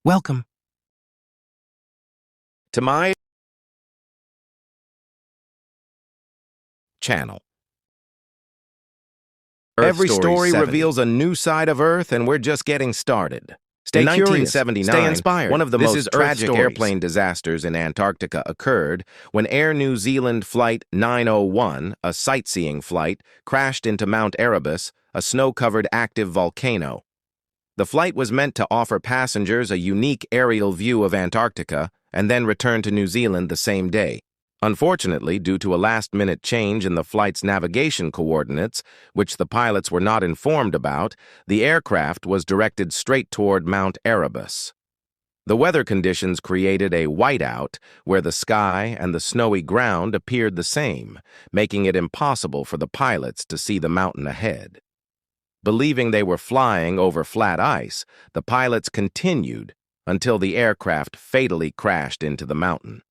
Welcome to my channel. Every story reveals a new side of Earth, and we're just getting started. Stay In curious, 1979, stay inspired. one of the This most is Earth tragic Stories. airplane disasters in Antarctica occurred when Air New Zealand Flight 901, a sightseeing flight, crashed into Mount Erebus, a snow-covered active volcano. The flight was meant to offer passengers a unique aerial view of Antarctica and then return to New Zealand the same day. Unfortunately, due to a last-minute change in the flight's navigation coordinates, which the pilots were not informed about, the aircraft was directed straight toward Mount Erebus. The weather conditions created a whiteout where the sky and the snowy ground appeared the same, making it impossible for the pilots to see the mountain ahead. Believing they were flying over flat ice, the pilots continued until the aircraft fatally crashed into the mountain.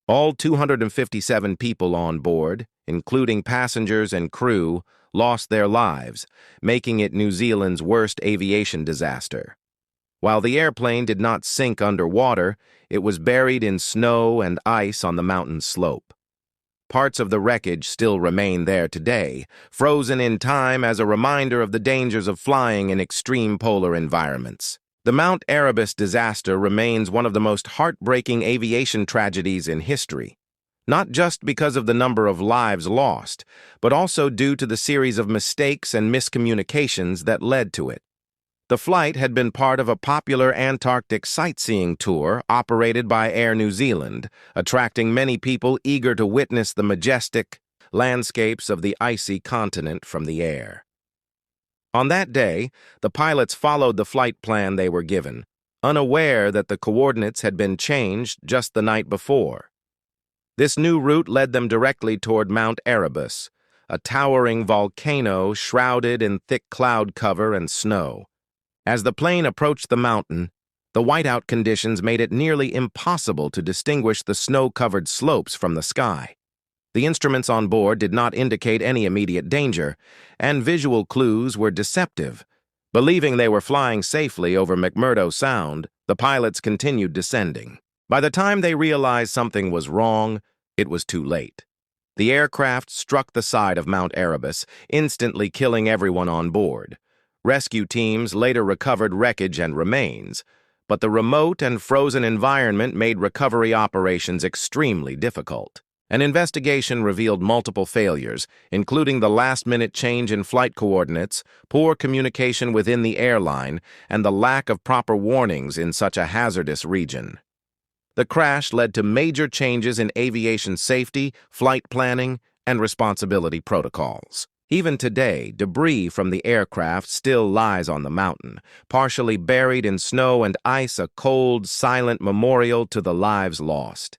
All 257 people on board, including passengers and crew, lost their lives, making it New Zealand's worst aviation disaster. While the airplane did not sink underwater, it was buried in snow and ice on the mountain slope. Parts of the wreckage still remain there today, frozen in time as a reminder of the dangers of flying in extreme polar environments. The Mount Erebus disaster remains one of the most heartbreaking aviation tragedies in history, not just because of the number of lives lost, but also due to the series of mistakes and miscommunications that led to it. The flight had been part of a popular Antarctic sightseeing tour operated by Air New Zealand, attracting many people eager to witness the majestic landscapes of the icy continent from the air. On that day, the pilots followed the flight plan they were given, unaware that the coordinates had been changed just the night before. This new route led them directly toward Mount Erebus, a towering volcano shrouded in thick cloud cover and snow. As the plane approached the mountain, the whiteout conditions made it nearly impossible to distinguish the snow-covered slopes from the sky. The instruments on board did not indicate any immediate danger, and visual clues were deceptive. Believing they were flying safely over McMurdo Sound, the pilots continued descending. By the time they realized something was wrong, it was too late. The aircraft struck the side of Mount Erebus, instantly killing everyone on board. Rescue teams later recovered wreckage and remains, but the remote and frozen environment made recovery operations extremely difficult. An investigation revealed multiple failures, including the last-minute change in flight coordinates, poor communication within the airline, and the lack of proper warnings in such a hazardous region. The crash led to major changes in aviation safety, flight planning, and responsibility protocols. Even today, debris from the aircraft still lies on the mountain, partially buried in snow and ice, a cold, silent memorial to the lives lost.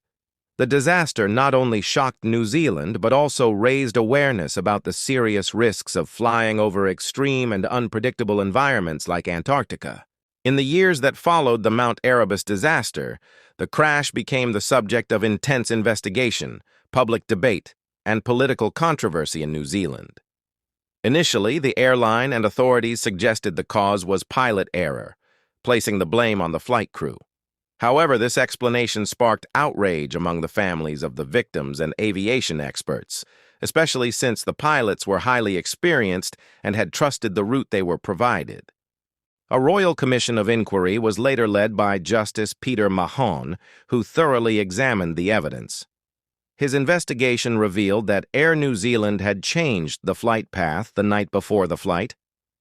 The disaster not only shocked New Zealand, but also raised awareness about the serious risks of flying over extreme and unpredictable environments like Antarctica. In the years that followed the Mount Erebus disaster, the crash became the subject of intense investigation, public debate, and political controversy in New Zealand. Initially, the airline and authorities suggested the cause was pilot error, placing the blame on the flight crew. However, this explanation sparked outrage among the families of the victims and aviation experts, especially since the pilots were highly experienced and had trusted the route they were provided. A royal commission of inquiry was later led by Justice Peter Mahon, who thoroughly examined the evidence. His investigation revealed that Air New Zealand had changed the flight path the night before the flight,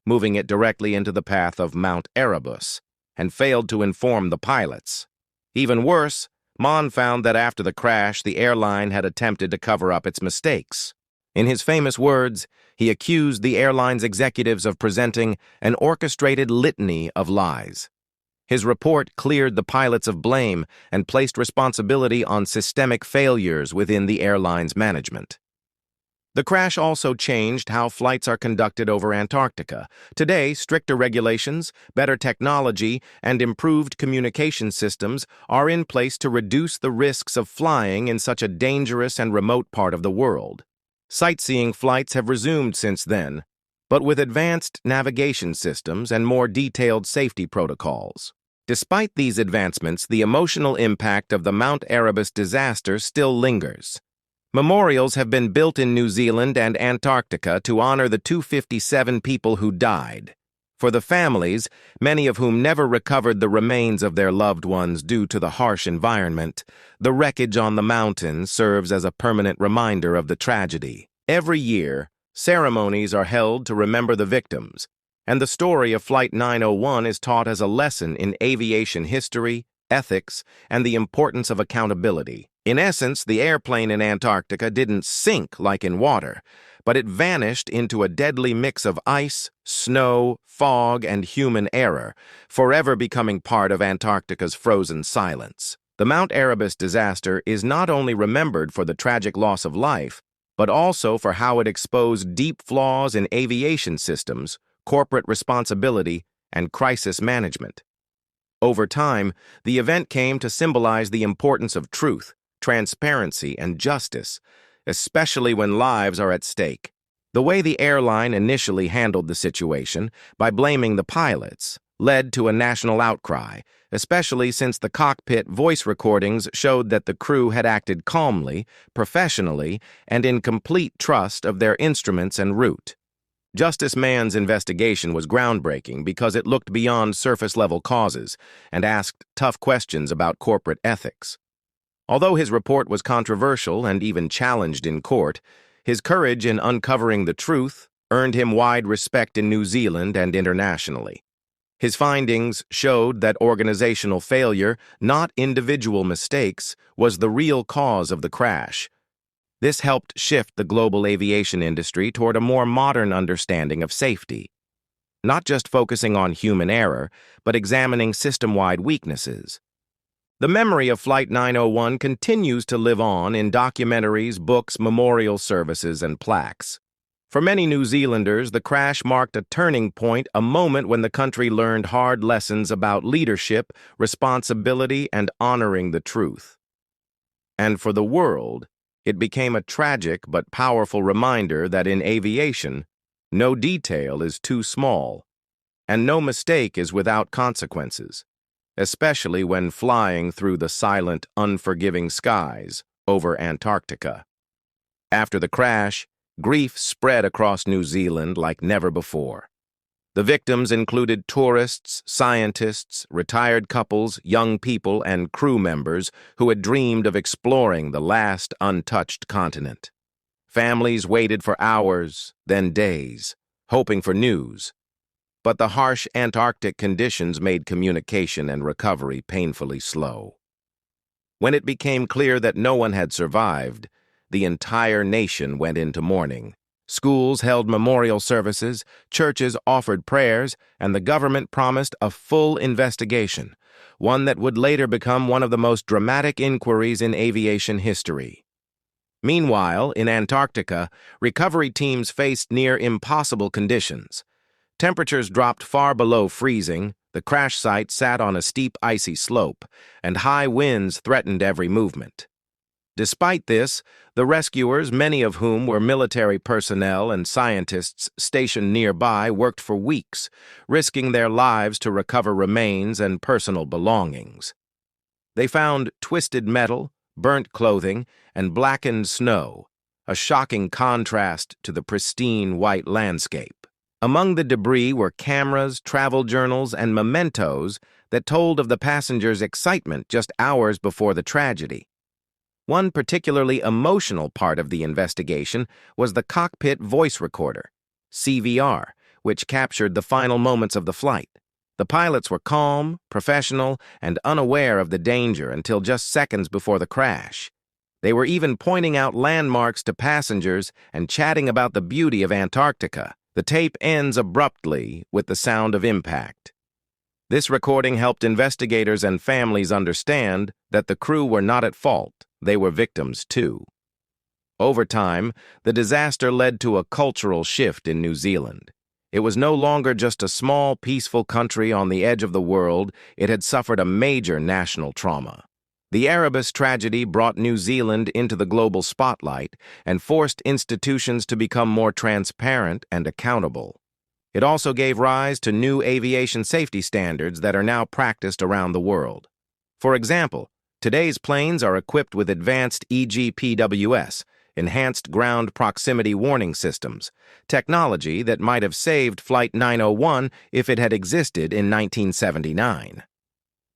moving it directly into the path of Mount Erebus, and failed to inform the pilots. Even worse, Mahon found that after the crash, the airline had attempted to cover up its mistakes. In his famous words, he accused the airline's executives of presenting an orchestrated litany of lies. His report cleared the pilots of blame and placed responsibility on systemic failures within the airline's management. The crash also changed how flights are conducted over Antarctica. Today, stricter regulations, better technology, and improved communication systems are in place to reduce the risks of flying in such a dangerous and remote part of the world. Sightseeing flights have resumed since then, but with advanced navigation systems and more detailed safety protocols. Despite these advancements, the emotional impact of the Mount Erebus disaster still lingers. Memorials have been built in New Zealand and Antarctica to honor the 257 people who died. For the families, many of whom never recovered the remains of their loved ones due to the harsh environment, the wreckage on the mountain serves as a permanent reminder of the tragedy. Every year, ceremonies are held to remember the victims, and the story of Flight 901 is taught as a lesson in aviation history, ethics, and the importance of accountability. In essence, the airplane in Antarctica didn't sink like in water, but it vanished into a deadly mix of ice, snow, fog, and human error, forever becoming part of Antarctica's frozen silence. The Mount Erebus disaster is not only remembered for the tragic loss of life, but also for how it exposed deep flaws in aviation systems, corporate responsibility, and crisis management. Over time, the event came to symbolize the importance of truth, transparency, and justice, especially when lives are at stake. The way the airline initially handled the situation, by blaming the pilots, led to a national outcry, especially since the cockpit voice recordings showed that the crew had acted calmly, professionally, and in complete trust of their instruments and route. Justice Mann's investigation was groundbreaking because it looked beyond surface-level causes and asked tough questions about corporate ethics. Although his report was controversial and even challenged in court, his courage in uncovering the truth earned him wide respect in New Zealand and internationally. His findings showed that organizational failure, not individual mistakes, was the real cause of the crash. This helped shift the global aviation industry toward a more modern understanding of safety, not just focusing on human error, but examining system-wide weaknesses. The memory of Flight 901 continues to live on in documentaries, books, memorial services, and plaques. For many New Zealanders, the crash marked a turning point, a moment when the country learned hard lessons about leadership, responsibility, and honoring the truth. And for the world, it became a tragic but powerful reminder that in aviation, no detail is too small, and no mistake is without consequences, especially when flying through the silent, unforgiving skies over Antarctica. After the crash, grief spread across New Zealand like never before. The victims included tourists, scientists, retired couples, young people, and crew members who had dreamed of exploring the last untouched continent. Families waited for hours, then days, hoping for news. But the harsh Antarctic conditions made communication and recovery painfully slow. When it became clear that no one had survived, the entire nation went into mourning. Schools held memorial services, churches offered prayers, and the government promised a full investigation, one that would later become one of the most dramatic inquiries in aviation history. Meanwhile, in Antarctica, recovery teams faced near impossible conditions. Temperatures dropped far below freezing, the crash site sat on a steep icy slope, and high winds threatened every movement. Despite this, the rescuers, many of whom were military personnel and scientists stationed nearby, worked for weeks, risking their lives to recover remains and personal belongings. They found twisted metal, burnt clothing, and blackened snow, a shocking contrast to the pristine white landscape. Among the debris were cameras, travel journals, and mementos that told of the passengers' excitement just hours before the tragedy. One particularly emotional part of the investigation was the cockpit voice recorder, CVR, which captured the final moments of the flight. The pilots were calm, professional, and unaware of the danger until just seconds before the crash. They were even pointing out landmarks to passengers and chatting about the beauty of Antarctica. The tape ends abruptly with the sound of impact. This recording helped investigators and families understand that the crew were not at fault. They were victims, too. Over time, the disaster led to a cultural shift in New Zealand. It was no longer just a small, peaceful country on the edge of the world. It had suffered a major national trauma. The Erebus tragedy brought New Zealand into the global spotlight and forced institutions to become more transparent and accountable. It also gave rise to new aviation safety standards that are now practiced around the world. For example, today's planes are equipped with advanced EGPWS, Enhanced Ground Proximity Warning Systems, technology that might have saved Flight 901 if it had existed in 1979.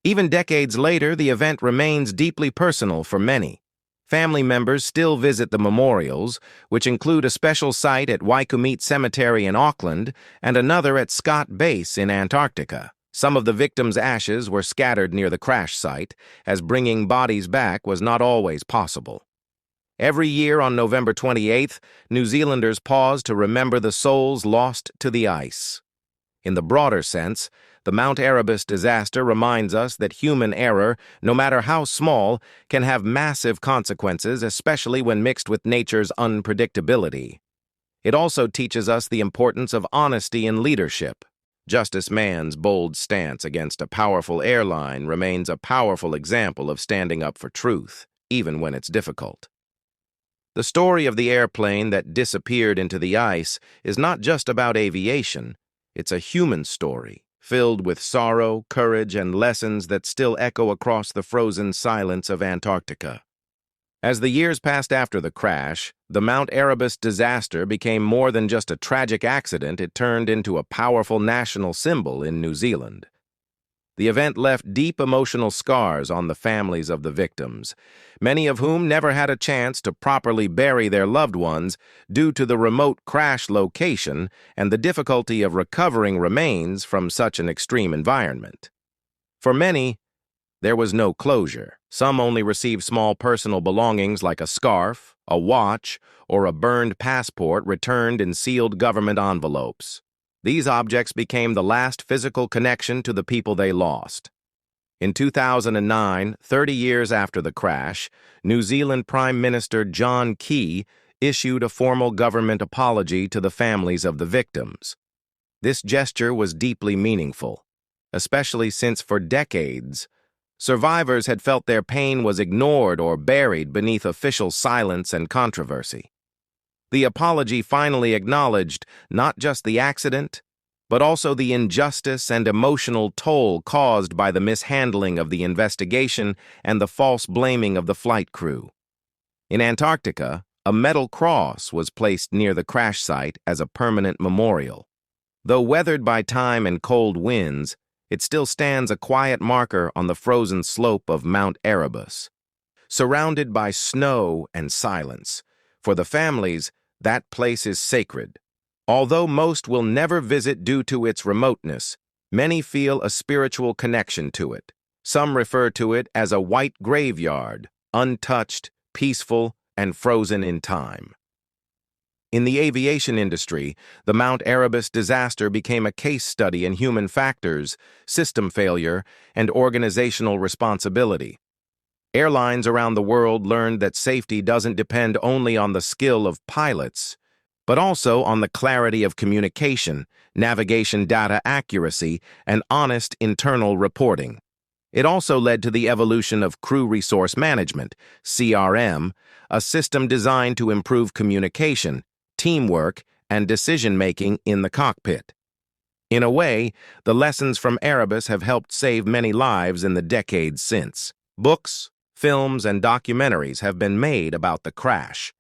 Even decades later, the event remains deeply personal for many. Family members still visit the memorials, which include a special site at Wycomiete Cemetery in Auckland and another at Scott Base in Antarctica. Some of the victims' ashes were scattered near the crash site, as bringing bodies back was not always possible. Every year on November 28th, New Zealanders pause to remember the souls lost to the ice. In the broader sense, the Mount Erebus disaster reminds us that human error, no matter how small, can have massive consequences, especially when mixed with nature's unpredictability. It also teaches us the importance of honesty in leadership. Justice Mann's bold stance against a powerful airline remains a powerful example of standing up for truth, even when it's difficult. The story of the airplane that disappeared into the ice is not just about aviation. It's a human story, filled with sorrow, courage, and lessons that still echo across the frozen silence of Antarctica. As the years passed after the crash, the Mount Erebus disaster became more than just a tragic accident. It turned into a powerful national symbol in New Zealand. The event left deep emotional scars on the families of the victims, many of whom never had a chance to properly bury their loved ones due to the remote crash location and the difficulty of recovering remains from such an extreme environment. For many, there was no closure. Some only received small personal belongings like a scarf, a watch, or a burned passport returned in sealed government envelopes. These objects became the last physical connection to the people they lost. In 2009, 30 years after the crash, New Zealand Prime Minister John Key issued a formal government apology to the families of the victims. This gesture was deeply meaningful, especially since for decades, survivors had felt their pain was ignored or buried beneath official silence and controversy. The apology finally acknowledged not just the accident, but also the injustice and emotional toll caused by the mishandling of the investigation and the false blaming of the flight crew. In Antarctica, a metal cross was placed near the crash site as a permanent memorial. Though weathered by time and cold winds, it still stands a quiet marker on the frozen slope of Mount Erebus. Surrounded by snow and silence, for the families, that place is sacred. Although most will never visit due to its remoteness, many feel a spiritual connection to it. Some refer to it as a white graveyard, untouched, peaceful, and frozen in time. In the aviation industry, the Mount Erebus disaster became a case study in human factors, system failure, and organizational responsibility. Airlines around the world learned that safety doesn't depend only on the skill of pilots, but also on the clarity of communication, navigation data accuracy, and honest internal reporting. It also led to the evolution of Crew Resource Management, CRM, a system designed to improve communication, teamwork, and decision-making in the cockpit. In a way, the lessons from Erebus have helped save many lives in the decades since. Books, films, and documentaries have been made about the crash,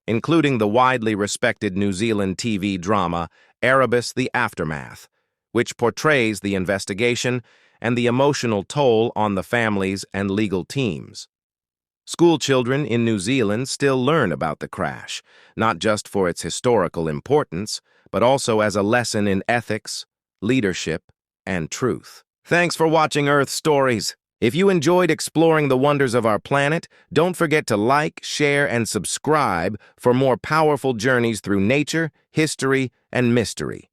including the widely respected New Zealand TV drama Erebus: The Aftermath, which portrays the investigation and the emotional toll on the families and legal teams. School children in New Zealand still learn about the crash, not just for its historical importance, but also as a lesson in ethics, leadership, and truth. Thanks for watching Earth Stories. If you enjoyed exploring the wonders of our planet, don't forget to like, share, and subscribe for more powerful journeys through nature, history, and mystery.